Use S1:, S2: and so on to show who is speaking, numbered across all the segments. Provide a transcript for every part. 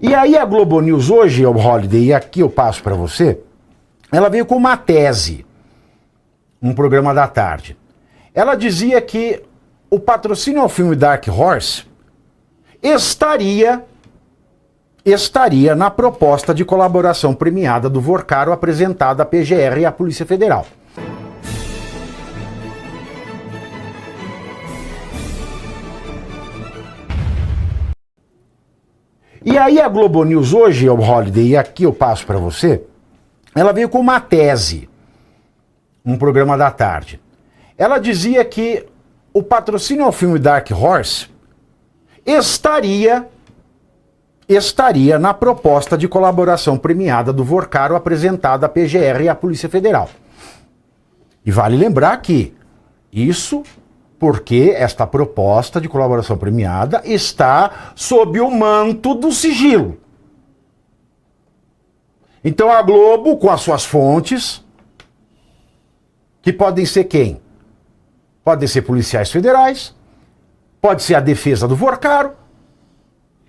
S1: E aí a Globo News hoje, o Holiday, e aqui eu passo para você, ela veio com uma tese, um programa da tarde. Ela dizia que o patrocínio ao filme Dark Horse estaria na proposta de colaboração premiada do Vorcaro apresentada à PGR e à Polícia Federal. E aí a Globo News hoje, o Holiday, e aqui eu passo para você, ela veio com uma tese, um programa da tarde. Ela dizia que o patrocínio ao filme Dark Horse estaria na proposta de colaboração premiada do Vorcaro apresentada à PGR e à Polícia Federal. E vale lembrar que isso porque esta proposta de colaboração premiada está sob o manto do sigilo. Então a Globo, com as suas fontes, que podem ser quem? Podem ser policiais federais, pode ser a defesa do Vorcaro,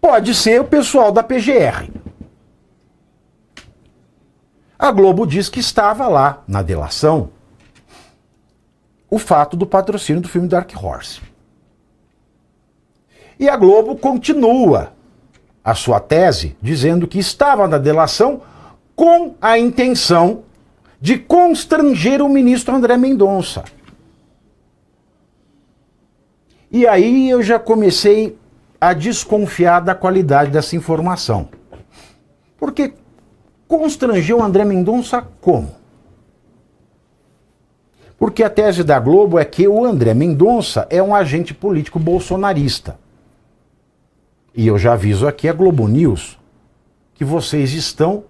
S1: pode ser o pessoal da PGR. A Globo diz que estava lá na delação o fato do patrocínio do filme Dark Horse. E a Globo continua a sua tese dizendo que estava na delação com a intenção de constranger o ministro André Mendonça. E aí eu já comecei a desconfiar da qualidade dessa informação. Porque constranger o André Mendonça como? Porque a tese da Globo é que o André Mendonça é um agente político bolsonarista. E eu já aviso aqui a Globo News que vocês estão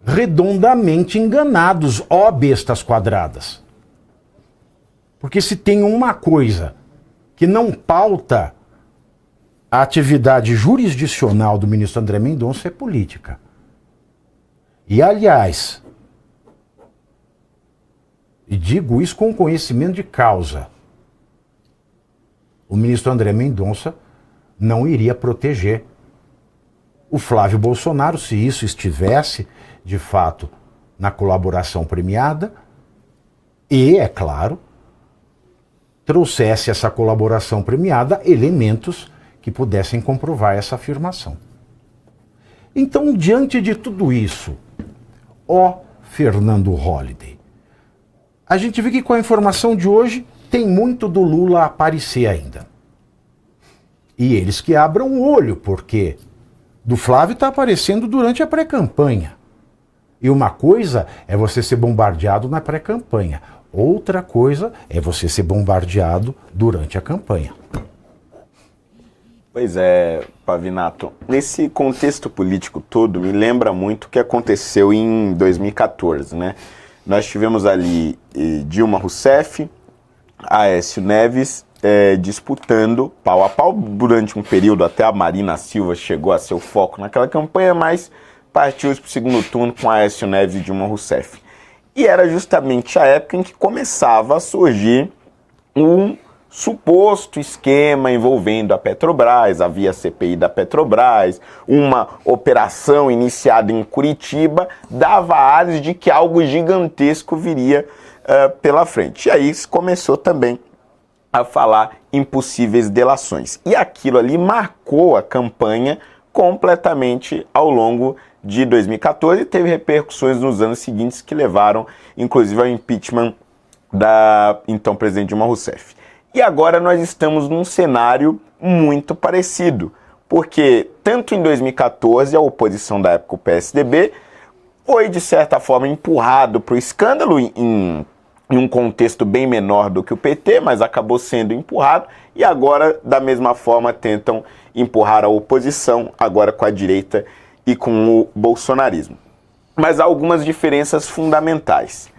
S1: redondamente enganados, ó bestas quadradas. Porque se tem uma coisa que não pauta a atividade jurisdicional do ministro André Mendonça é política. E aliás, e digo isso com conhecimento de causa, o ministro André Mendonça não iria proteger o Flávio Bolsonaro se isso estivesse, de fato, na colaboração premiada e, é claro, trouxesse essa colaboração premiada elementos que pudessem comprovar essa afirmação. Então, diante de tudo isso, ó Fernando Holiday, a gente vê que com a informação de hoje tem muito do Lula a aparecer ainda. E eles que abram o olho, porque do Flávio está aparecendo durante a pré-campanha. E uma coisa é você ser bombardeado na pré-campanha. Outra coisa é você ser bombardeado durante a campanha.
S2: Pois é, Pavinato. Nesse contexto político todo, me lembra muito o que aconteceu em 2014, né? Nós tivemos ali Dilma Rousseff, Aécio Neves disputando pau a pau durante um período, até a Marina Silva chegou a ser o foco naquela campanha, mas partiu para o segundo turno com Aécio Neves e Dilma Rousseff. E era justamente a época em que começava a surgir um suposto esquema envolvendo a Petrobras, havia a CPI da Petrobras, uma operação iniciada em Curitiba, dava ares de que algo gigantesco viria pela frente. E aí se começou também a falar em possíveis delações. E aquilo ali marcou a campanha completamente ao longo de 2014 e teve repercussões nos anos seguintes que levaram, inclusive, ao impeachment da então presidente Dilma Rousseff. E agora nós estamos num cenário muito parecido, porque tanto em 2014 a oposição da época, o PSDB, foi de certa forma empurrado para o escândalo em um contexto bem menor do que o PT, mas acabou sendo empurrado, e agora da mesma forma tentam empurrar a oposição, agora com a direita e com o bolsonarismo. Mas há algumas diferenças fundamentais.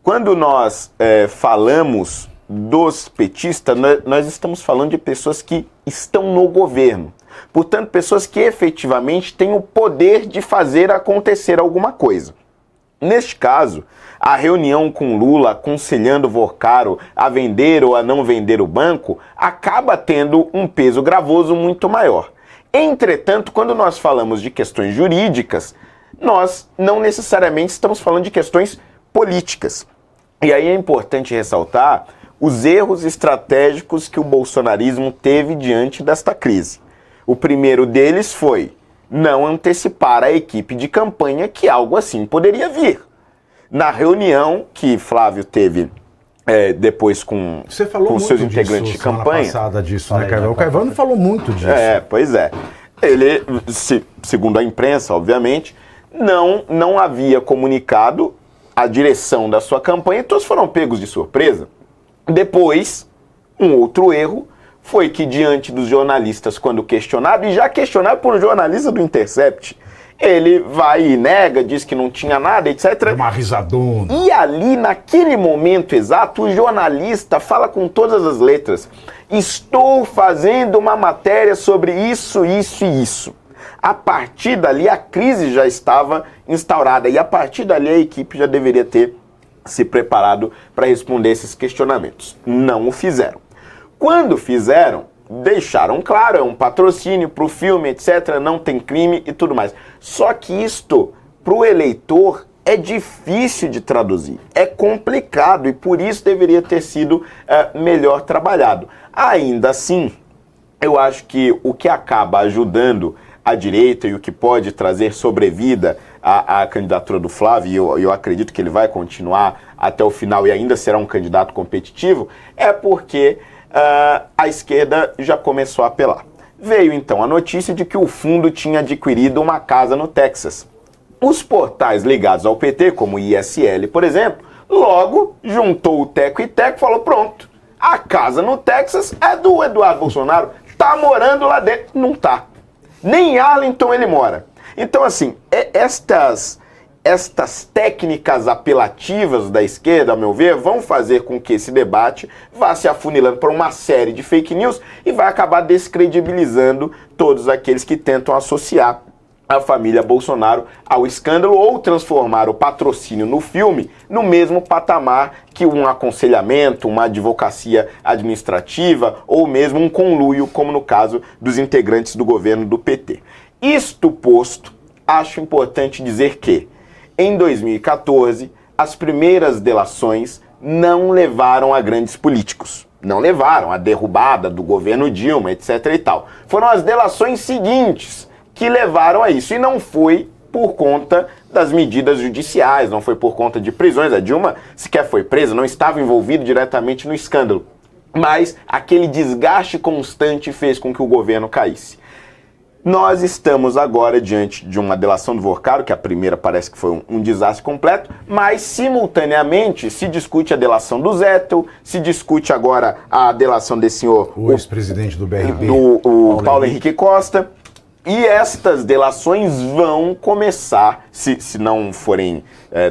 S2: Quando nós falamos dos petistas, nós estamos falando de pessoas que estão no governo. Portanto, pessoas que efetivamente têm o poder de fazer acontecer alguma coisa. Neste caso, a reunião com Lula aconselhando Vorcaro a vender ou a não vender o banco acaba tendo um peso gravoso muito maior. Entretanto, quando nós falamos de questões jurídicas, nós não necessariamente estamos falando de questões políticas. E aí é importante ressaltar os erros estratégicos que o bolsonarismo teve diante desta crise. O primeiro deles foi não antecipar a equipe de campanha que algo assim poderia vir. Na reunião que Flávio teve depois com seus integrantes de campanha...
S1: Você falou passada disso, né, Caivano? O Caivano falou muito disso.
S2: Pois é. Ele, segundo a imprensa, obviamente, não havia comunicado a direção da sua campanha e todos foram pegos de surpresa. Depois, um outro erro foi que, diante dos jornalistas, quando questionado, e já questionado por um jornalista do Intercept, ele vai e nega, diz que não tinha nada, etc.
S1: É uma risadona.
S2: E ali, naquele momento exato, o jornalista fala com todas as letras: estou fazendo uma matéria sobre isso, isso e isso. A partir dali, a crise já estava instaurada e a partir dali a equipe já deveria ter se preparado para responder esses questionamentos. Não o fizeram. Quando fizeram, deixaram claro, é um patrocínio para o filme, etc., não tem crime e tudo mais. Só que isto, para o eleitor, é difícil de traduzir, é complicado e por isso deveria ter sido melhor trabalhado. Ainda assim, eu acho que o que acaba ajudando a direita e o que pode trazer sobrevida à candidatura do Flávio, e eu acredito que ele vai continuar até o final e ainda será um candidato competitivo, é porque a esquerda já começou a apelar. Veio então a notícia de que o fundo tinha adquirido uma casa no Texas. Os portais ligados ao PT, como o ISL, por exemplo, logo juntou o Teco e Teco e falou: pronto, a casa no Texas é do Eduardo Bolsonaro, tá morando lá dentro. Não tá. Nem em Arlington ele mora. Então, assim, estas técnicas apelativas da esquerda, ao meu ver, vão fazer com que esse debate vá se afunilando por uma série de fake news e vai acabar descredibilizando todos aqueles que tentam associar a família Bolsonaro ao escândalo ou transformar o patrocínio no filme no mesmo patamar que um aconselhamento, uma advocacia administrativa ou mesmo um conluio, como no caso dos integrantes do governo do PT. Isto posto, acho importante dizer que, em 2014, as primeiras delações não levaram a grandes políticos. Não levaram à derrubada do governo Dilma, etc. e tal. Foram as delações seguintes que levaram a isso. E não foi por conta das medidas judiciais, não foi por conta de prisões. A Dilma sequer foi presa, não estava envolvida diretamente no escândalo. Mas aquele desgaste constante fez com que o governo caísse. Nós estamos agora diante de uma delação do Vorcaro, que a primeira parece que foi um desastre completo, mas simultaneamente se discute a delação do Zettel, se discute agora a delação desse senhor...
S1: O ex-presidente do BRB.
S2: O Paulo Henrique Costa. E estas delações vão começar, se não forem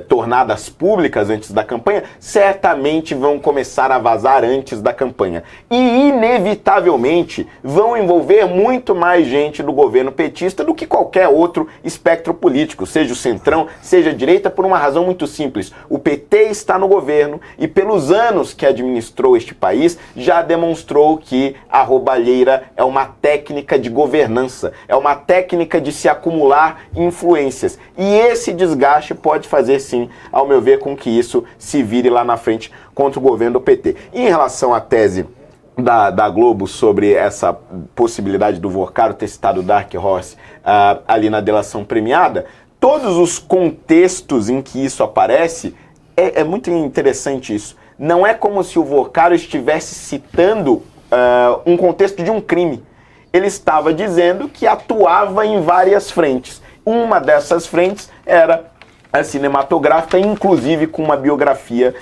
S2: tornadas públicas antes da campanha, certamente vão começar a vazar antes da campanha. E, inevitavelmente, vão envolver muito mais gente do governo petista do que qualquer outro espectro político, seja o centrão, seja a direita, por uma razão muito simples. O PT está no governo e, pelos anos que administrou este país, já demonstrou que a roubalheira é uma técnica de governança, é uma técnica de se acumular influências. E esse desgaste pode fazer, sim, ao meu ver, com que isso se vire lá na frente contra o governo do PT. E em relação à tese da Globo sobre essa possibilidade do Vorcaro ter citado Dark Horse ali na delação premiada, todos os contextos em que isso aparece, é muito interessante isso. Não é como se o Vorcaro estivesse citando um contexto de um crime. Ele estava dizendo que atuava em várias frentes. Uma dessas frentes era a cinematográfica, inclusive com uma biografia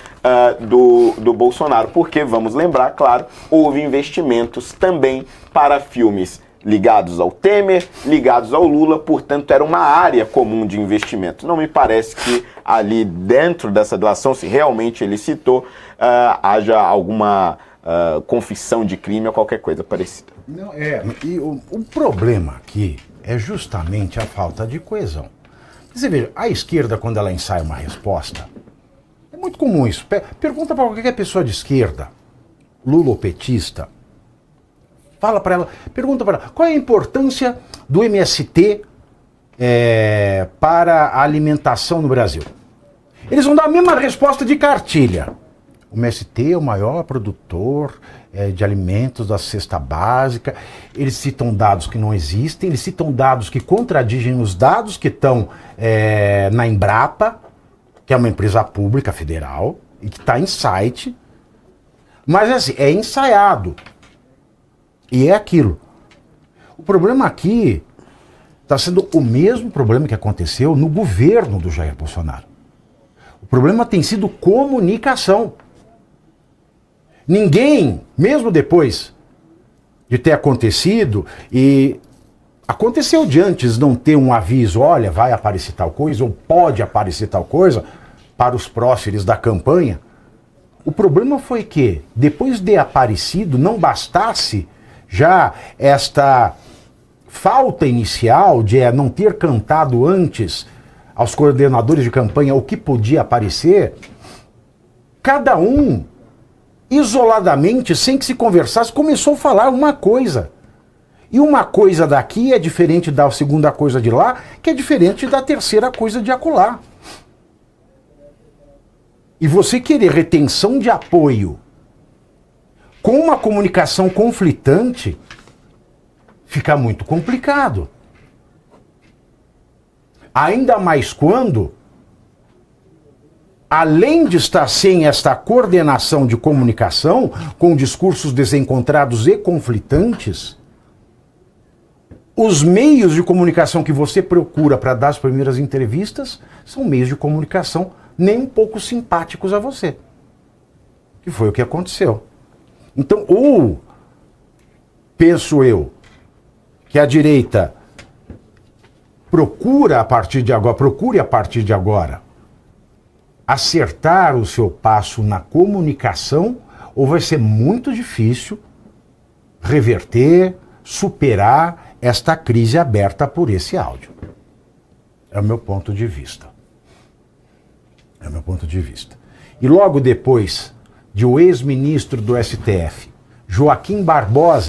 S2: do Bolsonaro. Porque, vamos lembrar, claro, houve investimentos também para filmes ligados ao Temer, ligados ao Lula, portanto era uma área comum de investimento. Não me parece que ali dentro dessa delação, se realmente ele citou, haja alguma confissão de crime ou qualquer coisa parecida.
S1: Não, e o problema aqui é justamente a falta de coesão. Você veja, a esquerda, quando ela ensaia uma resposta, é muito comum isso. Pergunta para qualquer pessoa de esquerda, lulopetista, Fala para ela, pergunta para ela, qual é a importância do MST para a alimentação no Brasil? Eles vão dar a mesma resposta de cartilha. O MST é o maior produtor de alimentos da cesta básica. Eles citam dados que não existem, eles citam dados que contradizem os dados que estão na Embrapa, que é uma empresa pública federal, e que está em site. Mas assim, é ensaiado. E é aquilo. O problema aqui está sendo o mesmo problema que aconteceu no governo do Jair Bolsonaro. O problema tem sido comunicação. Ninguém, mesmo depois de ter acontecido, e aconteceu de antes não ter um aviso, olha, vai aparecer tal coisa, ou pode aparecer tal coisa, para os próceres da campanha. O problema foi que, depois de aparecido, não bastasse já esta falta inicial de não ter cantado antes aos coordenadores de campanha o que podia aparecer, cada um, isoladamente, sem que se conversasse, começou a falar uma coisa. E uma coisa daqui é diferente da segunda coisa de lá, que é diferente da terceira coisa de acolá. E você querer retenção de apoio com uma comunicação conflitante, fica muito complicado. Ainda mais quando, além de estar sem esta coordenação de comunicação, com discursos desencontrados e conflitantes, os meios de comunicação que você procura para dar as primeiras entrevistas são meios de comunicação nem um pouco simpáticos a você. Que foi o que aconteceu. Então, ou penso eu que a direita procure a partir de agora acertar o seu passo na comunicação, ou vai ser muito difícil reverter, superar esta crise aberta por esse áudio. É o meu ponto de vista. É o meu ponto de vista. E logo depois de o ex-ministro do STF, Joaquim Barbosa,